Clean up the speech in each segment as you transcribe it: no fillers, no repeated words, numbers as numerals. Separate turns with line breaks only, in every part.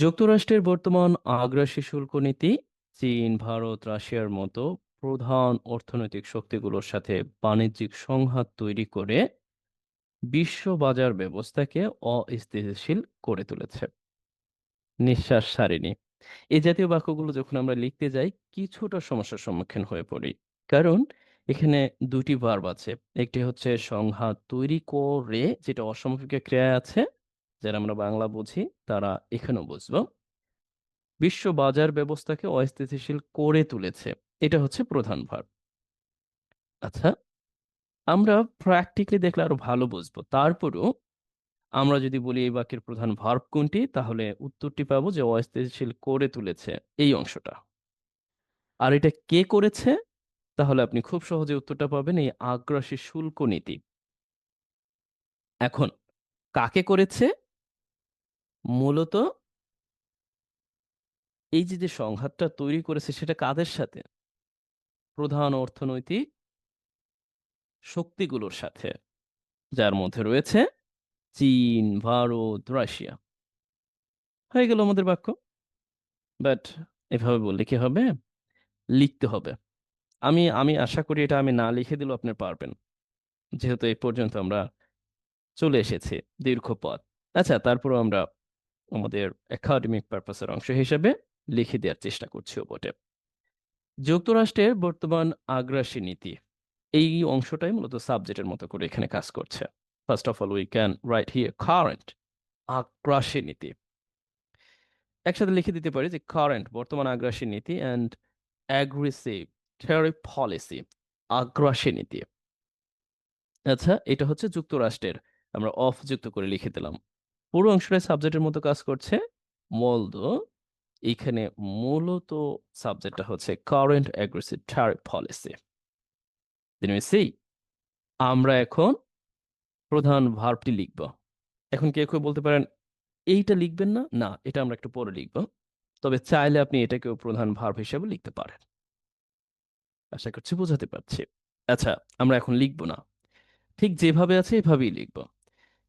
যুক্তরাষ্ট্রের বর্তমান আগ্রাসী শুল্ক নীতি চীন, ভারত, রাশিয়ার মতো প্রধান অর্থনৈতিক শক্তিগুলোর সাথে বাণিজ্যিক সংঘাত তৈরি করে বিশ্ব বাজার ব্যবস্থাকে অস্থিতিশীল করে তুলেছে। নিঃশ্বাস ছাড়েনি। এই জাতীয় বাক্যগুলো যখন আমরা লিখতে যাই কিছুটা সমস্যার সম্মুখীন হয়ে পড়ি। কারণ এখানে দুটি ভার্ব আছে। একটি হচ্ছে সংঘাত তৈরি করে, যেটা অসমাপিকা ক্রিয়ায় আছে, যারা আমরা বাংলা বুঝি তারা এখানেও বুঝবো। বিশ্ব বাজার ব্যবস্থাকে অস্থিতিশীল করে তুলেছে, এটা হচ্ছে প্রধান ভার। আচ্ছা, আমরা প্র্যাকটিক্যালি দেখলে আরো ভালো বুঝবো। তারপরও আমরা যদি বলি এই বাক্যের প্রধান ভার্ব কোনটি, তাহলে উত্তরটি পাবো যে অস্থিতিশীল করে তুলেছে এই অংশটা। আর এটা কে করেছে, তাহলে আপনি খুব সহজে উত্তরটা পাবেন এই আগ্রাসী শুল্ক নীতি। এখন কাকে করেছে? মূলত এই যে যে সংঘাতটা তৈরি করেছে সেটা কাদের সাথে? প্রধান অর্থনৈতিক শক্তিগুলোর সাথে, যার মধ্যে রয়েছে চীন, ভারত, রাশিয়া। হয়ে গেল আমাদের বাক্য। বাট এভাবে বললে কি হবে? লিখতে হবে। আমি আমি আশা করি এটা আমি না লিখে দিলেও আপনি পারবেন, যেহেতু এই পর্যন্ত আমরা চলে এসেছি দীর্ঘ পথ। আচ্ছা, তারপরও আমরা আমাদের একাডেমিক পারপাসের অংশ হিসেবে লিখে দেওয়ার চেষ্টা করছিও বটে। যুক্তরাষ্ট্রের বর্তমান আগ্রাসী নীতি, এই অংশটাই মূলত সাবজেক্টের মতো করে এখানে কাজ করছে। First of all we can write here current আগ্রাসী নীতি। একসাথে লিখে দিতে পারি যে কারেন্ট বর্তমান আগ্রাসী নীতি অ্যান্ড অ্যাগ্রেসিভ ট্যারিফ পলিসি, আগ্রাসী নীতি। আচ্ছা, এটা হচ্ছে যুক্তরাষ্ট্রের, আমরা অফ যুক্ত করে লিখে দিলাম। পুরো অংশটাই সাবজেক্টের মতো কাজ করছে। মলদো এইখানে মূলত সাবজেক্টটা হচ্ছে কারেন্ট অ্যাগ্রেসিভ ট্যারিফ পলিসি। আমরা এখন প্রধান ভার্বটি লিখব। এখন কেউ কেউ বলতে পারেন এইটা লিখবেন না, না এটা আমরা একটু পরে লিখব। তবে চাইলে আপনি এটাকেও প্রধান ভার্ব হিসেবে লিখতে পারেন। আশা করছি বোঝাতে পারছি। আচ্ছা, আমরা এখন লিখব না, ঠিক যেভাবে আছে এভাবেই লিখব।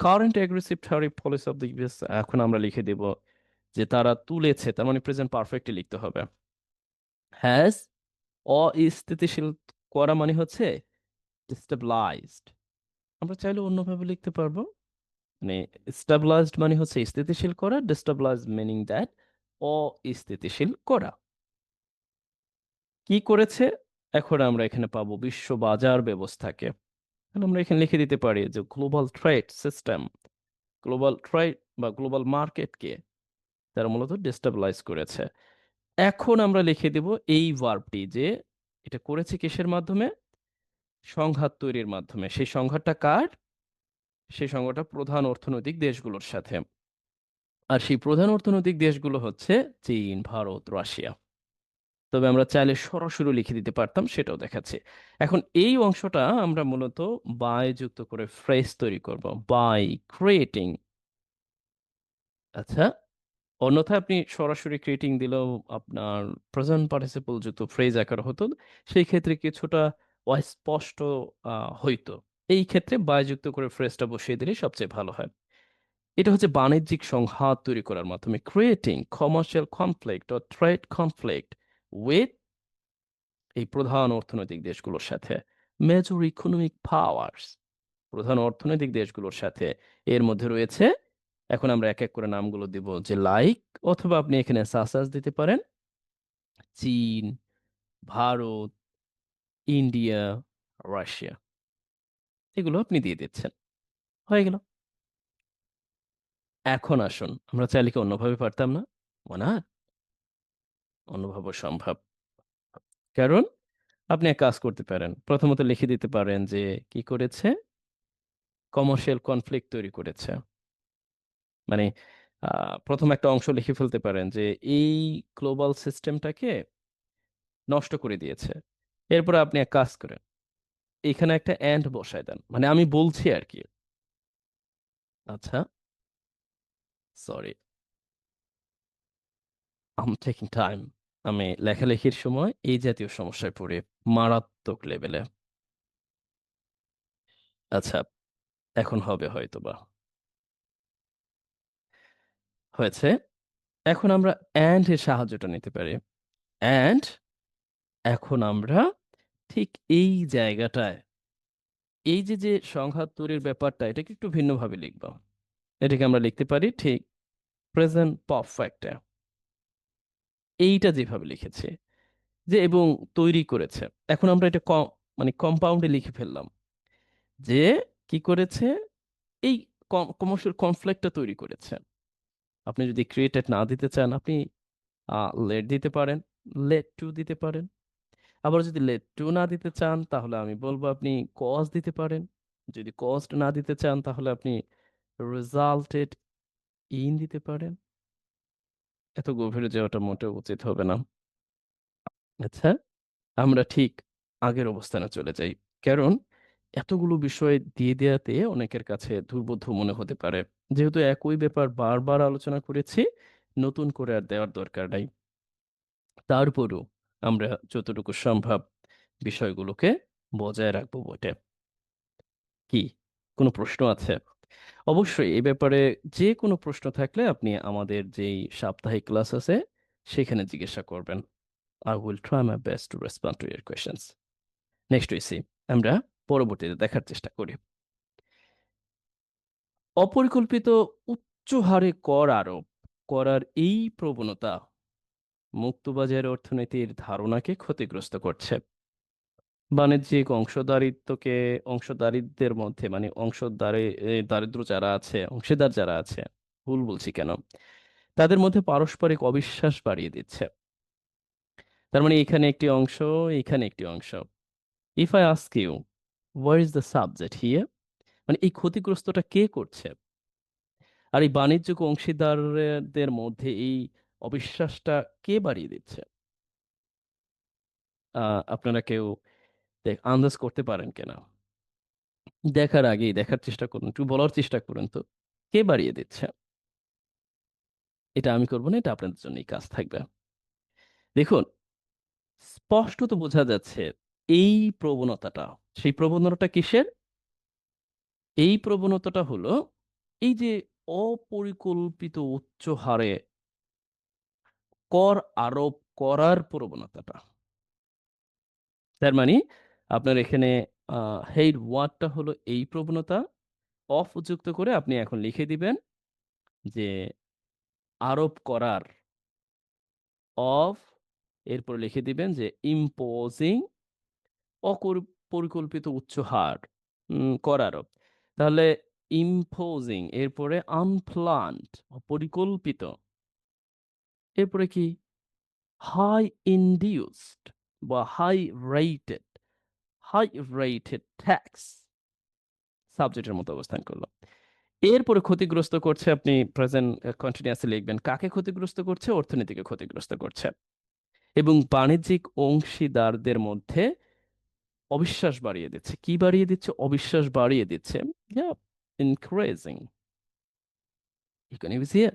Current aggressive tariff policy of the US, এখন আমরা লিখে দেব যে তারা তুলেছে, তার মানে প্রেজেন্ট পারফেক্টলি লিখতে হবে। হ্যাজ, অস্থিতিশীল করা মানে হচ্ছে ডিস্টেবলাইজড। আমরা চাইলে অন্যভাবে লিখতে পারবো। মানে স্টেবলাইজড মানে হচ্ছে স্থিতিশীল করা, ডিস্টেবলাইজড মিনিং দ্যাট অস্থিতিশীল করা। কি করেছে? এখন আমরা এখানে পাবো বিশ্ব বাজার ব্যবস্থাকে। তাহলে আমরা এখানে লিখে দিতে পারি যে global trade system, global trade বা গ্লোবাল মার্কেটকে তারা মূলত ডিস্টেবলাইজ করেছে। এখন আমরা লিখে দেব এই ভার্বটি, যে এটা করেছে কিসের মাধ্যমে? সংঘাত তৈরির মাধ্যমে। সেই সংঘাতটা কার? সেই সংঘাতটা প্রধান অর্থনৈতিক দেশগুলোর সাথে। আর সেই প্রধান অর্থনৈতিক দেশগুলো হচ্ছে চীন, ভারত, রাশিয়া। তবে আমরা চাইলে সরাসরি লিখে দিতে পারতাম, সেটাও দেখাচ্ছে। এখন এই অংশটা আমরা মূলত বাই যুক্ত করে ফ্রেজ তৈরি করব, বাই ক্রিয়েটিং। আচ্ছা, অন্যথায় আপনি সরাসরি ক্রিয়েটিং দিলেও আপনার প্রেজেন্ট পার্টিসিপল যুক্ত ফ্রেজ আকার হতো, সেই ক্ষেত্রে কিছুটা অস্পষ্ট হইতো। এই ক্ষেত্রে বাই যুক্ত করে ফ্রেজটা বসিয়ে দিলে সবচেয়ে ভালো হয়। এটা হচ্ছে বাণিজ্যিক সংঘাত তৈরি করার মাধ্যমে, creating commercial conflict or trade conflict with এই প্রধান অর্থনৈতিক দেশগুলোর সাথে, মেজর ইকোনমিক পাওয়ার্স, প্রধান অর্থনৈতিক দেশগুলোর সাথে। এর মধ্যে রয়েছে, এখন আমরা এক এক করে নামগুলো দিব, যে লাইক, অথবা আপনি এখানে সাসাস দিতে পারেন, চীন, ভারত, ইন্ডিয়া, রাশিয়া, এগুলো আপনি দিয়ে দিচ্ছেন। হয়ে গেল। এখন আসুন, আমরা চাইলে কি অন্যভাবে পারতাম না? না, অন্যভাবে সম্ভব। কারণ আপনি এক কাজ করতে পারেন, প্রথমত লিখে দিতে পারেন যে কি করেছে? কমার্শিয়াল কনফ্লিক্ট তৈরি করেছে। মানে প্রথম একটা অংশ লিখে ফেলতে পারেন যে এই গ্লোবাল সিস্টেমটাকে নষ্ট করে দিয়েছে। এরপর আপনি এক কাজ করেন, এখানে একটা এন্ড বসায় দেন, মানে আমি বলছি আর কি। আচ্ছা, সরি, আম টেকিং টাইম। আমি লেখালেখির সময় এই জাতীয় সমস্যায় পড়ি, মারাত্মক লেভেলে। আচ্ছা, এখন হবে হয়তোবা। হয়েছে। এখন আমরা and এর সাহায্যটা নিতে পারি। and এখন আমরা ঠিক এই জায়গাটায় এই যে সংঘাত তৈরির ব্যাপারটা এটাকে একটু ভিন্নভাবে লিখব। এটাকে আমরা লিখতে পারি ঠিক প্রেজেন্ট পারফেক্টে এইটা যেভাবে লিখেছি, যে এবং তৈরি করেছে। এখন আমরা এটা মানে কম্পাউন্ডে লিখে ফেললাম যে কি করেছে, এই কমার্শিয়াল কনফ্লিক্টটা তৈরি করেছে। আপনি যদি ক্রিয়েটেড না দিতে চান, আপনি লেট দিতে পারেন, লেট টু দিতে পারেন। আবার যদি লেট টু না দিতে চান তাহলে আমি বলবো আপনি কজ দিতে পারেন। যদি কজ না দিতে চান তাহলে আপনি রেজাল্টেড ইন দিতে পারেন। এত গভীরে যাওয়াটা মোটেও উচিত হবে না। আচ্ছা, আমরা ঠিক আগের অবস্থানে চলে যাই। কারণ এতগুলো বিষয় দিয়ে দেয়াতে অনেকের কাছে দুর্বোধ্য মনে হতে পারে। যেহেতু একই ব্যাপার বারবার আলোচনা করেছি, নতুন করে আর দেওয়ার দরকার নাই। তারপরও আমরা যতটুকু সম্ভব বিষয়গুলোকে বজায় রাখবো বটে। কি কোনো প্রশ্ন আছে? অবশ্যই এই ব্যাপারে যে কোনো প্রশ্ন থাকলে আপনি আমাদের যেই সাপ্তাহিক ক্লাস আছে সেখানে জিজ্ঞাসা করবেন। I will try my best to respond to your questions. Next we see আমরা পরবর্তীতে দেখার চেষ্টা করি। অপরিকল্পিত উচ্চ হারে কর আরোপ করার এই প্রবণতা মুক্তবাজার অর্থনীতির ধারণাকে ক্ষতিগ্রস্ত করছে। বাণিজ্যিক অংশদারিত্বের মধ্যে মানে দারিদ্র যারা আছে, অংশীদার যারা আছে, ভুল বলছি কেন, তাদের মধ্যে পারস্পরিক অবিশ্বাস বাড়িয়ে দিচ্ছে। তার মানে এখানে একটি অংশ, এখানে একটি অংশ। If I ask you where is the subject here, মানে এই ক্ষতিগ্রস্তটা কে করছে? আর এই বাণিজ্যিক অংশীদারদের মধ্যে এই অবিশ্বাসটা কে বাড়িয়ে দিচ্ছে? আপনারা কেউ আন্দাজ করতে পারেন কিনা? দেখার আগেই দেখার চেষ্টা করুন, একটু বলার চেষ্টা করুন তো, কে বাড়িয়ে দিচ্ছে? এটা আমি করবো না, এটা আপনাদের জন্যই কাজ থাকবে। দেখুন, স্পষ্টত বোঝা যাচ্ছে এই প্রবণতাটা, সেই প্রবণতাটা কিসের? এই প্রবণতাটা হলো এই যে অপরিকল্পিত উচ্চ হারে কর আরোপ করার প্রবণতাটা। তার মানে আপনার এখানে হেড ওয়ার্ডটা হলো এই প্রবণতা। অফ যুক্ত করে আপনি এখন লিখে দিবেন যে আরোপ করার, অফ, এরপর লিখে দিবেন যে ইম্পোজিং, পরিকল্পিত উচ্চ হার কর আরোপ। তাহলে ইম্পোজিং, এরপরে আনপ্লান্ড, অপরিকল্পিত, এরপরে কি হাই ইনডিউসড বা হাই রেটেড ট্যাক্স সাবজেক্টের মতো অবস্থান করলো। এরপরে ক্ষতিগ্রস্ত করছে, আপনি প্রেজেন্ট কন্টিনিউয়াসলি লিখবেন কাকে ক্ষতিগ্রস্ত করছে? অর্থনীতিকে ক্ষতিগ্রস্ত করছে এবং বাণিজ্যিক অংশীদারদের মধ্যে অবিশ্বাস বাড়িয়ে দিচ্ছে। কি বাড়িয়ে দিচ্ছে? অবিশ্বাস বাড়িয়ে দিচ্ছে। Increasing, you can you see it?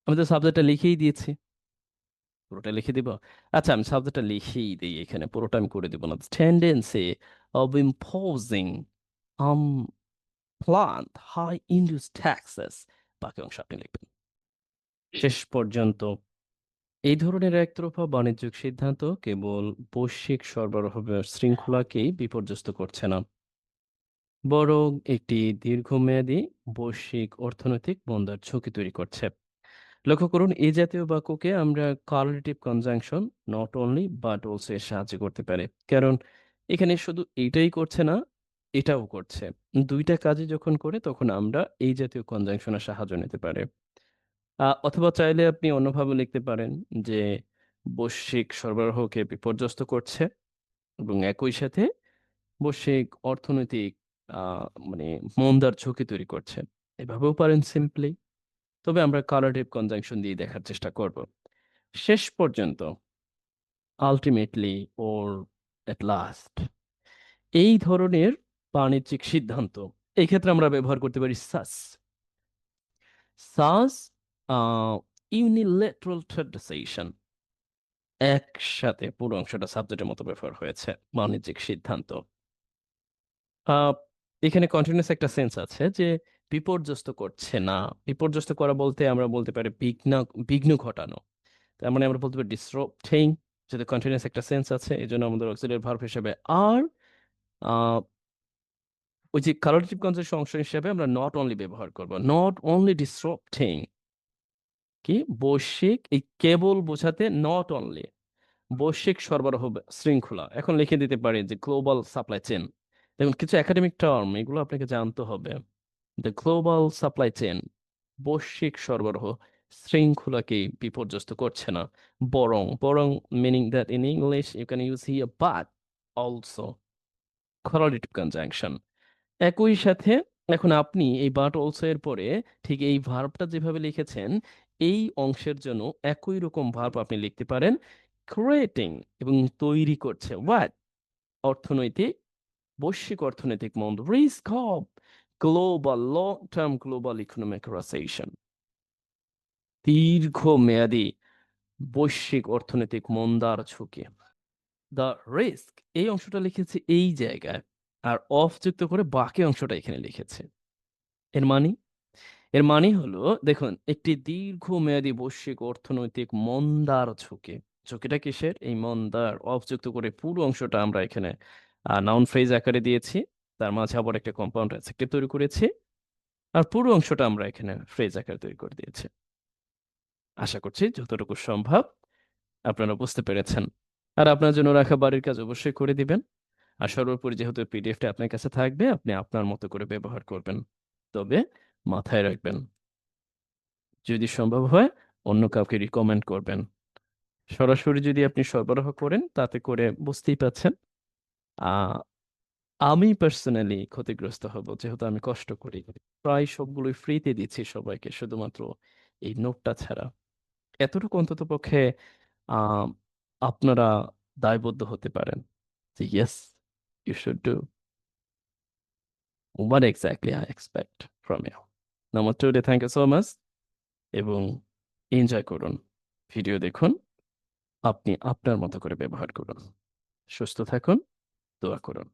আমি তো সাবজেক্টটা লিখেই দিয়েছি, পুরোটা লিখে দিব। আচ্ছা, আমি সাবজেক্টটা লিখেই দিই, এখানে পুরোটা আমি করে দিব না। Tendency of imposing plant high induce taxes, বাকি অংশ আপনি লিখবেন। শেষ পর্যন্ত এই ধরনের একতরফা বাণিজ্যিক সিদ্ধান্ত কেবল বৈশ্বিক সরবরাহ শৃঙ্খলাকেই বিপর্যস্ত করছে না, বরং একটি দীর্ঘমেয়াদী বৈশ্বিক অর্থনৈতিক মন্দার ঝুঁকি তৈরি করছে। লক্ষ্য করুন, এই জাতীয় বাক্যকে আমরা correlative conjunction not only but also এর সাহায্য করতে পারে। কারণ এখানে শুধু এইটাই করছে না, এটাও করছে। দুইটা কাজই যখন করে তখন আমরা এই জাতীয় কনজাংশনের সাহায্য নিতে পারি। অথবা চাইলে আপনি অন্যভাবে লিখতে পারেন যে বৈশ্বিক সরবরাহকে বিপর্যস্ত করছে এবং একই সাথে বৈশ্বিক অর্থনৈতিক মানে মন্দার ঝুঁকি তৈরি করছে। এভাবেও পারেন সিম্পলি। তবে আমরা কালারটিভ কনজাংশন দিয়ে দেখার চেষ্টা করব। শেষ পর্যন্ত আলটিমেটলি ওর এট লাস্ট এই ধরনের বাণিজ্যিক সিদ্ধান্ত এই ক্ষেত্রে আমরা ব্যবহার করতে পারি সাস। সাস ইউনিল্যাটারাল ট্রেড ডিসিশন, একসাথে পুরো অংশটা সাবজেক্টের মতো ব্যবহার হয়েছে, বাণিজ্যিক সিদ্ধান্ত। আহ, এখানে কন্টিনিউয়াস একটা সেন্স আছে যে বিপর্যস্ত করছে না। বিপর্যস্ত করা বলতে আমরা বলতে পারি বিঘ্ন ঘটানো। তার মানে আমরা বলতে পারি ডিসরাপ্টিং, যদি কন্টিনিউয়াস একটা সেন্স আছে, এই জন্য আমাদের অক্সিলারি ভার্ব হিসেবে আর আহ, ওই যে কালারেটিভ কনজাংশন অংশ হিসেবে আমরা নট অনলি ব্যবহার করব। নট অনলি ডিসরাপ্টিং কি বৈশ্বিক, এই কেবল বোঝাতে নট অনলি বৈশ্বিক সরবরাহ শৃঙ্খলা। এখন লিখে দিতে পারি যে গ্লোবাল সাপ্লাই চেন। দেখুন কিছু একাডেমিক টার্ম এগুলো আপনাকে জানতে হবে। দ্য গ্লোবাল সাপ্লাই চেন, বৈশ্বিক সরবরাহ শৃঙ্খলাকে বিপর্যস্ত করছে না, বরং বরং meaning that in English you can use here but also correlative conjunction একই সাথে। এখন আপনি এই বাট অলসো এর পরে ঠিক এই ভার্বটা যেভাবে লিখেছেন এই অংশের জন্য একই রকম ভার্ব আপনি লিখতে পারেন, ক্রিয়েটিং এবং তৈরি করছে হোয়াট অর্থনৈতিক, বৈশ্বিক অর্থনৈতিক মন্দা, risk of global long term global economic recession, দীর্ঘমেয়াদী বৈশ্বিক অর্থনৈতিক মন্দার ঝুঁকি। দ্য রিস্ক এই অংশটা লিখেছে এই জায়গায়, আর অফ যুক্ত করে বাকি অংশটা এখানে লিখেছে। এর মানে এর মানে হলো দেখুন একটি দীর্ঘমেয়াদী বৈশ্বিক অর্থনৈতিক মন্দার ঝুঁকি। ঝুঁকিটা কিসের? এই মন্দার। অফ যুক্ত করে পুরো অংশটা আমরা এখানে নাউন ফ্রেজ আকারে দিয়েছি, তার মাঝে আবার একটা কম্পাউন্ড অ্যাডজেক্টিভ তৈরি করেছি, আর পুরো অংশটা আমরা এখানে ফ্রেজ আকারে তৈরি করে দিয়েছি। আশা করছি যতটুকু সম্ভব আপনারা বুঝতে পেরেছেন। আর আপনার জন্য রাখা বাড়ির কাজ অবশ্যই করে দিবেন। আর সর্বোপরি যেহেতু পিডিএফটা আপনার কাছে থাকবে, আপনি আপনার মতো করে ব্যবহার করবেন। তবে মাথায় রাখবেন, যদি সম্ভব হয় অন্য কাউকে রিকমেন্ড করবেন। সরাসরি যদি আপনি সরবরাহ করেন তাতে করে বুঝতেই পাচ্ছেন আহ আমি পার্সোনালি ক্ষতিগ্রস্ত হব, যেহেতু আমি কষ্ট করি, প্রায় সবগুলোই ফ্রিতে দিচ্ছি সবাইকে, শুধুমাত্র এই নোটটা ছাড়া। এতটুকু অন্তত পক্ষে আহ আপনারা দায়বদ্ধ হতে পারেন যে yes, you should do what exactly I expect from you. Number two, thank you so much এবং এনজয় করুন, ভিডিও দেখুন, আপনি আপনার মতো করে ব্যবহার করুন। সুস্থ থাকুন, দোয়া করুন।